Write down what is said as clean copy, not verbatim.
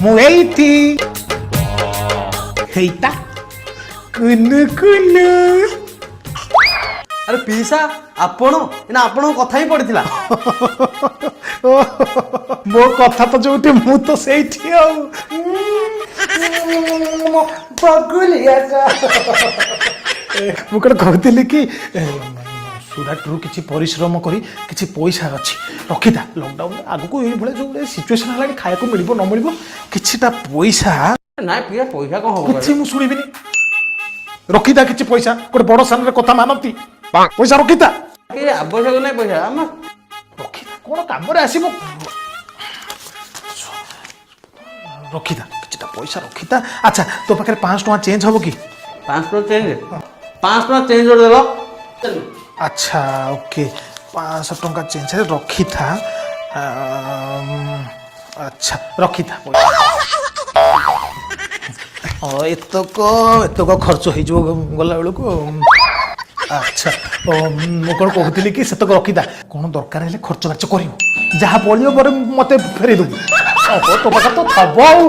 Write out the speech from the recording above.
ମୁଁ ଏଇଠି ହେଇଟା କୁନୁ କୁନୁ। ଆରେ ପିଇସା ଆପଣ ନା ଆପଣଙ୍କ କଥା ହିଁ ପଡିଥିଲା। ମୋ କଥା ତ ଯୋଉଠି ମୁଁ ତ ସେଇଠି ଆଉ ପଗୁଲିଆଟା। ମୁଁ କଣ କହୁଥିଲି କି ସୁରାଟରୁ କିଛି ପରିଶ୍ରମ କରି କିଛି ପଇସା ଅଛି ରଖିଥା। ଲକଡାଉନ ଆଗକୁ ଏଇଭଳିଆ ଯୋଉ ସିଚୁଏସନ ହେଲାଣି ଖାଇବାକୁ ମିଳିବ ନ ମିଳିବ କିଛିଟା ପଇସା। ନାଇଁ ପିଇସା ପଇସା କଣ ହବ କିଛି ମୁଁ ଶୁଣିବିନି। ରଖିଥା କିଛି ପଇସା, ଗୋଟେ ବଡ ସାନରେ କଥା ମାନନ୍ତି। ପଇସା ରଖିଥା। କିଛି ଆବଶ୍ୟକ ନାହିଁ ପଇସା ଆମ ରଖିଥା, କଣ କାମରେ ଆସିବ। ରଖିଥା କିଛିଟା ପଇସା ରଖିଥା। ଆଚ୍ଛା ତୋ ପାଖରେ 500 ଟଙ୍କା ଚେଞ୍ଜ ହବ କି? 500 ଚେଞ୍ଜ 500 ଟଙ୍କା ଚେଞ୍ଜ କରିଦେଲ। ଆଚ୍ଛା ଓକେ 500 ଟଙ୍କା ଚେଞ୍ଜ ରଖିଥା। ଆଚ୍ଛା ରଖିଥା। ଏତକ ଖର୍ଚ୍ଚ ହେଇଯିବ ଗଲା ବେଳକୁ। ଆଚ୍ଛା ମୁଁ କଣ କହୁଥିଲି କି ସେତକ ରଖିଥା, କଣ ଦରକାର ହେଲେ ଖର୍ଚ୍ଚ ବାର୍ଚ୍ଚ କରିବୁ, ଯାହା ବଳିବ ପରେ ମତେ ଫେରେଇ ଦେବୁ। ତୋ ପାଖରେ ତ ଥବ ଆଉ।